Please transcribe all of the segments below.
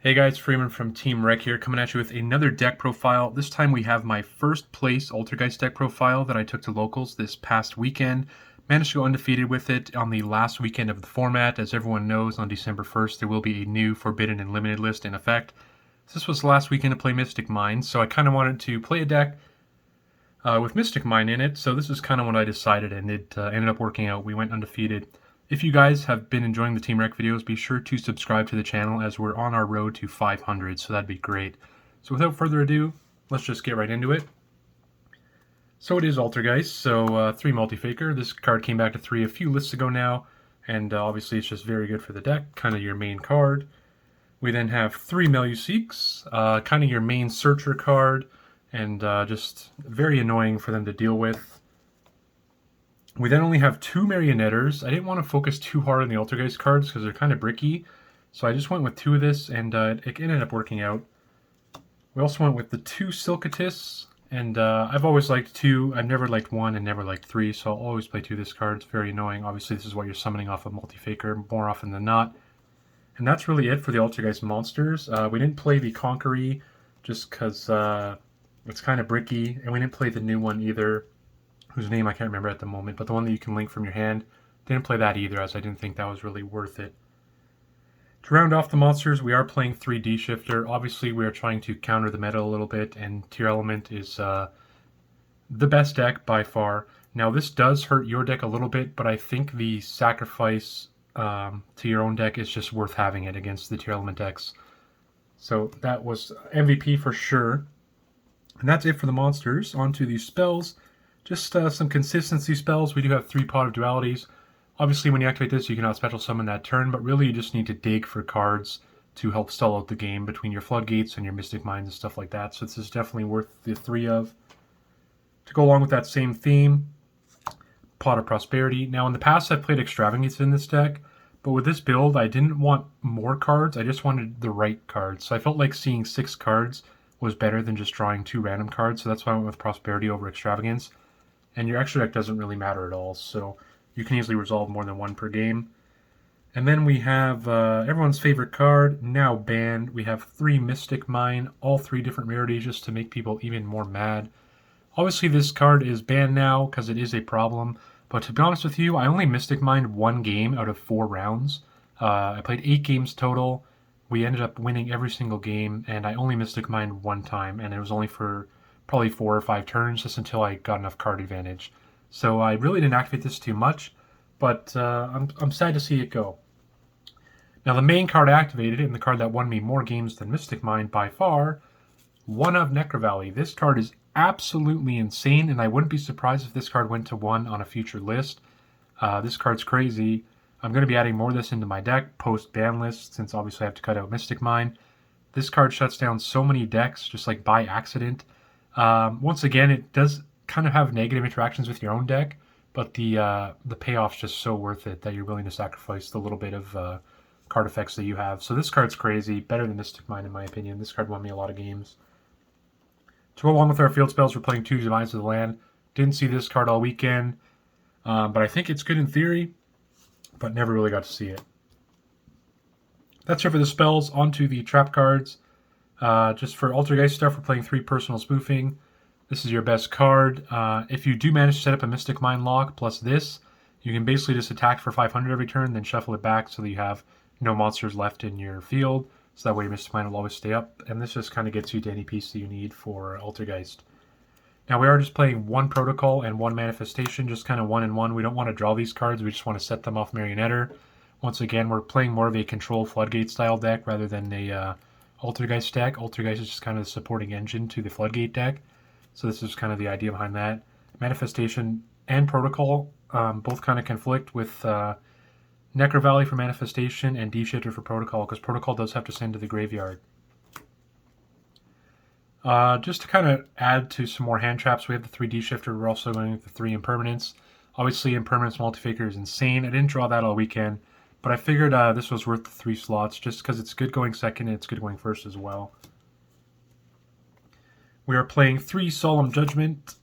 Hey guys, Freeman from Team Rec here, coming at you with another deck profile. This time we have my first place Altergeist deck profile that I took to locals this past weekend. Managed to go undefeated with it on the last weekend of the format. As everyone knows, on December 1st there will be a new Forbidden and Limited list in effect. This was the last weekend to play Mystic Mine, so I kind of wanted to play a deck with Mystic Mine in it, so this is kind of what I decided, and it ended up working out. We went undefeated. If you guys have been enjoying the Team Rec videos, be sure to subscribe to the channel as we're on our road to 500, so that'd be great. So without further ado, let's just get right into it. So it is Altergeist, so 3 multi-faker. This card came back to 3 a few lists ago now, and obviously it's just very good for the deck, kind of your main card. We then have 3 Meluseeks, kind of your main searcher card, and just very annoying for them to deal with. We then only have 2 Marionetters. I didn't want to focus too hard on the Altergeist cards because they're kind of bricky, so I just went with 2 of this, and it ended up working out. We also went with the 2 Silkatis, and I've always liked 2. I've never liked 1 and never liked 3, so I'll always play 2 of this card. It's very annoying. Obviously, this is what you're summoning off of multi-faker more often than not. And that's really it for the Altergeist monsters. We didn't play the Conqueree just because it's kind of bricky, and we didn't play the new one either, whose name I can't remember at the moment, but the one that you can link from your hand. Didn't play that either, as I didn't think that was really worth it. To round off the monsters, we are playing 3D Shifter. Obviously, we are trying to counter the meta a little bit, and Tier Element is the best deck by far. Now, this does hurt your deck a little bit, but I think the sacrifice to your own deck is just worth having it against the Tier Element decks. So that was MVP for sure. And that's it for the monsters. On to the spells. Just some consistency spells. We do have 3 Pot of Dualities. Obviously, when you activate this, you cannot special summon that turn, but really you just need to dig for cards to help stall out the game between your Floodgates and your Mystic Mines and stuff like that. So this is definitely worth the 3 of. To go along with that same theme, Pot of Prosperity. Now, in the past, I've played Extravagance in this deck, but with this build, I didn't want more cards. I just wanted the right cards. So I felt like seeing 6 cards was better than just drawing 2 random cards, so that's why I went with Prosperity over Extravagance. And your extra deck doesn't really matter at all, so you can easily resolve more than 1 per game. And then we have everyone's favorite card, now banned. We have 3 Mystic Mine, all 3 different rarities, just to make people even more mad. Obviously, this card is banned now because it is a problem, but to be honest with you, I only Mystic Mined 1 game out of 4 rounds. I played 8 games total. We ended up winning every single game, and I only Mystic Mined 1 time, and it was only for probably 4 or 5 turns, just until I got enough card advantage. So I really didn't activate this too much, but I'm sad to see it go. Now the main card I activated, and the card that won me more games than Mystic Mine by far, One of Necrovalley. This card is absolutely insane, and I wouldn't be surprised if this card went to 1 on a future list. This card's crazy. I'm going to be adding more of this into my deck post-banlist, since obviously I have to cut out Mystic Mine. This card shuts down so many decks, just like by accident. Once again, it does kind of have negative interactions with your own deck, but the payoff's just so worth it that you're willing to sacrifice the little bit of card effects that you have. So this card's crazy, better than Mystic Mine in my opinion. This card won me a lot of games. To go along with our field spells, we're playing 2 Divines of the Land. Didn't see this card all weekend, but I think it's good in theory, but never really got to see it. That's it for the spells. On to the trap cards. Just for Altergeist stuff, we're playing 3 Personal Spoofing. This is your best card. If you do manage to set up a Mystic Mine lock plus this, you can basically just attack for 500 every turn, then shuffle it back so that you have no monsters left in your field. So that way your Mystic Mine will always stay up. And this just kind of gets you to any piece that you need for Altergeist. Now we are just playing 1 Protocol and 1 Manifestation, just kind of 1 and 1. We don't want to draw these cards, we just want to set them off Marionetter. Once again, we're playing more of a control Floodgate style deck rather than a Altergeist deck. Altergeist is just kind of the supporting engine to the Floodgate deck. So this is kind of the idea behind that. Manifestation and Protocol both kind of conflict with Necrovalley for Manifestation and D-Shifter for Protocol, because Protocol does have to send to the graveyard. Just to kind of add to some more hand traps, we have the 3 D-Shifter. We're also going with the 3 Impermanence. Obviously, Impermanence Multi-Faker is insane. I didn't draw that all weekend, but I figured this was worth the 3 slots just because it's good going second and it's good going first as well. We are playing 3 Solemn Judgment.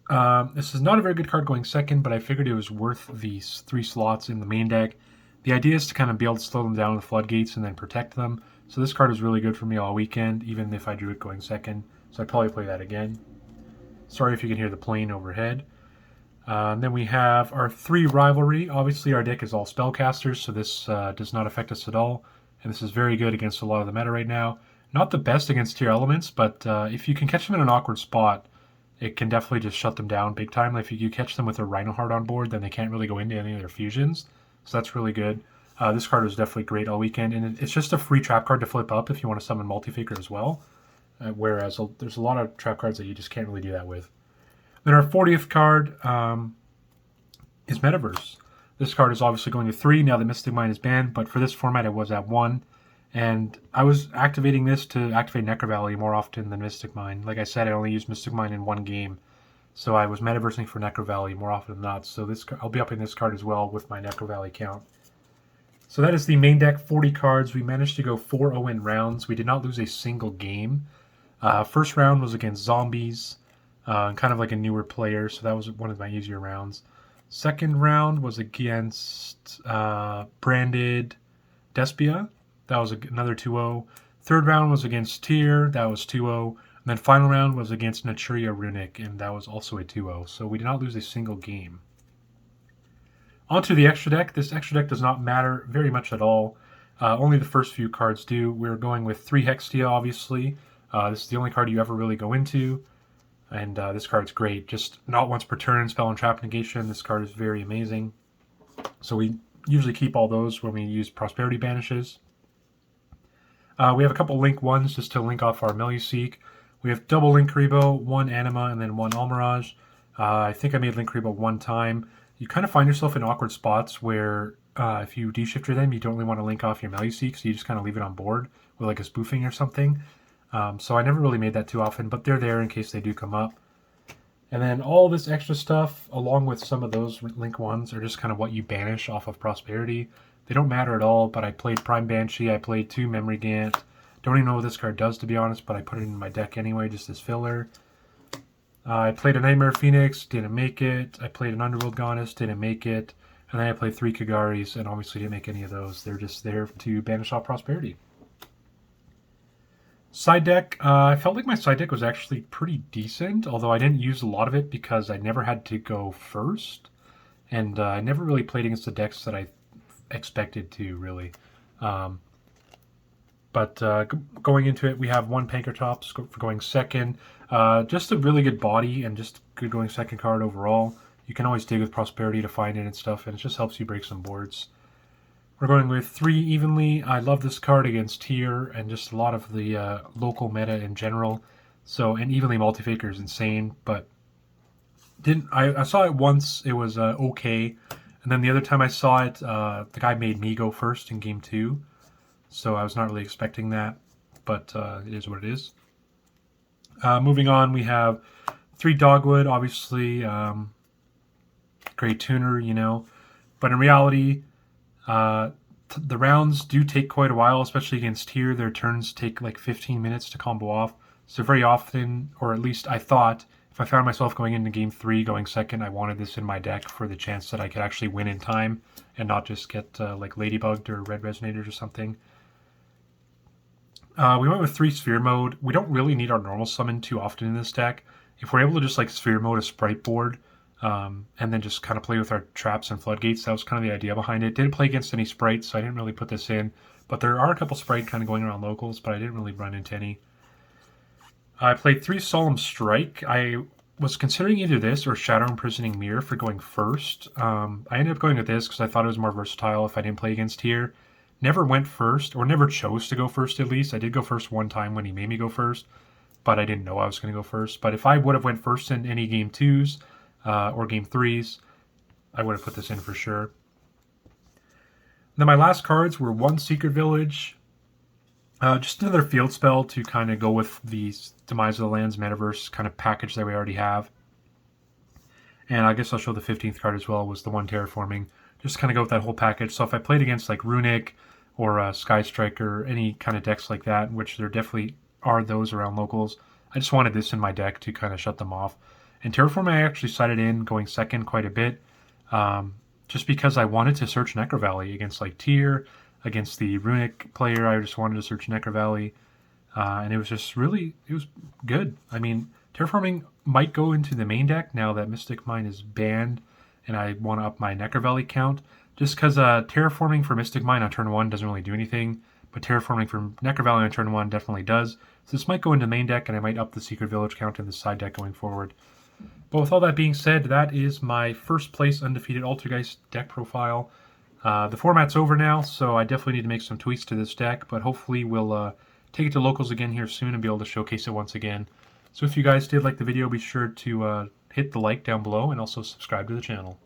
This is not a very good card going second, but I figured it was worth these 3 slots in the main deck. The idea is to kind of be able to slow them down with Floodgates and then protect them. So this card was really good for me all weekend, even if I drew it going second. So I'd probably play that again. Sorry if you can hear the plane overhead. And then we have our 3 rivalry. Obviously, our deck is all spellcasters, so this does not affect us at all. And this is very good against a lot of the meta right now. Not the best against tier elements, but if you can catch them in an awkward spot, it can definitely just shut them down big time. Like if you catch them with a Rhinoheart on board, then they can't really go into any of their fusions. So that's really good. This card was definitely great all weekend, and it's just a free trap card to flip up if you want to summon Multifaker as well. Whereas there's a lot of trap cards that you just can't really do that with. Then our 40th card is Metaverse. This card is obviously going to 3 now that Mystic Mine is banned, but for this format it was at 1. And I was activating this to activate Necro Valley more often than Mystic Mine. Like I said, I only used Mystic Mine in 1 game. So I was metaversing for Necro Valley more often than not. So I'll be upping this card as well with my Necro Valley count. So that is the main deck, 40 cards. We managed to go 4-0 in rounds. We did not lose a single game. First round was against Zombies, kind of like a newer player, so that was one of my easier rounds. Second round was against Branded Despia. That was another 2-0. Third round was against Tyr. That was 2-0. And then final round was against Naturia Runic, and that was also a 2-0. So we did not lose a single game. Onto the extra deck. This extra deck does not matter very much at all. Only the first few cards do. We're going with 3 Hextia, obviously. This is the only card you ever really go into. And this card's great. Just not once per turn, spell and trap negation. This card is very amazing. So we usually keep all those when we use Prosperity Banishes. We have a couple link ones just to link off our Meluseek. We have double Link Rebo, 1 Anima, and then 1 Almirage. I think I made Link Rebo 1 time. You kind of find yourself in awkward spots where if you de-shifter them, you don't really want to link off your Meluseek, so you just kind of leave it on board with like a spoofing or something. So I never really made that too often, but they're there in case they do come up. And then all this extra stuff, along with some of those link ones, are just kind of what you banish off of Prosperity. They don't matter at all, but I played Prime Banshee, I played 2 Memory Gant. Don't even know what this card does, to be honest, but I put it in my deck anyway, just as filler. I played a Nightmare Phoenix, didn't make it. I played an Underworld Goddess, didn't make it. And then I played 3 Kagaris, and obviously didn't make any of those. They're just there to banish off Prosperity. Side deck, I felt like my side deck was actually pretty decent, although I didn't use a lot of it because I never had to go first. And I never really played against the decks that I expected to, really. But going into it, we have 1 Pankratops for going second. Just a really good body and just good going second card overall. You can always dig with Prosperity to find it and stuff, and it just helps you break some boards. We're going with 3 Evenly. I love this card against Tyr and just a lot of the local meta in general. So, and Evenly Multifaker is insane, but I saw it once. It was okay. And then the other time I saw it, the guy made me go first in game 2. So I was not really expecting that, but it is what it is. Moving on, we have 3 Dogwood, obviously. Great tuner, you know. But in reality, the rounds do take quite a while, especially against Tyr. Their turns take like 15 minutes to combo off. So very often, or at least I thought, if I found myself going into game 3, going second, I wanted this in my deck for the chance that I could actually win in time and not just get like Ladybugged or Red Resonators or something. We went with 3 Sphere Mode. We don't really need our normal summon too often in this deck. If we're able to just like Sphere Mode a Sprite board, and then just kind of play with our traps and floodgates, that was kind of the idea behind it. Didn't play against any sprites, so I didn't really put this in. But there are a couple sprite kind of going around locals, but I didn't really run into any. I played 3 Solemn Strike. I was considering either this or Shadow Imprisoning Mirror for going first. I ended up going with this because I thought it was more versatile if I didn't play against here. Never went first, or never chose to go first at least. I did go first one time when he made me go first, but I didn't know I was going to go first. But if I would have went first in any game 2s or game 3s, I would have put this in for sure. Then my last cards were 1 Secret Village, just another field spell to kind of go with the Demise of the Lands Metaverse kind of package that we already have. And I guess I'll show the 15th card as well, was the 1 Terraforming. Just kind of go with that whole package. So if I played against like Runic or Sky Striker, any kind of decks like that, which there definitely are those around locals, I just wanted this in my deck to kind of shut them off. And Terraforming I actually sided in going second quite a bit, just because I wanted to search Necro Valley against like Tyr, against the Runic player. I just wanted to search Necker Valley, and it was just really, it was good. I mean, Terraforming might go into the main deck now that Mystic Mine is banned, and I want to up my Necker Valley count, just because Terraforming for Mystic Mine on turn 1 doesn't really do anything, but Terraforming for Necker Valley on turn 1 definitely does. So this might go into main deck, and I might up the Secret Village count in the side deck going forward. But with all that being said, that is my first place Undefeated Altergeist deck profile. The format's over now, so I definitely need to make some tweaks to this deck, but hopefully we'll take it to locals again here soon and be able to showcase it once again. So if you guys did like the video, be sure to hit the like down below and also subscribe to the channel.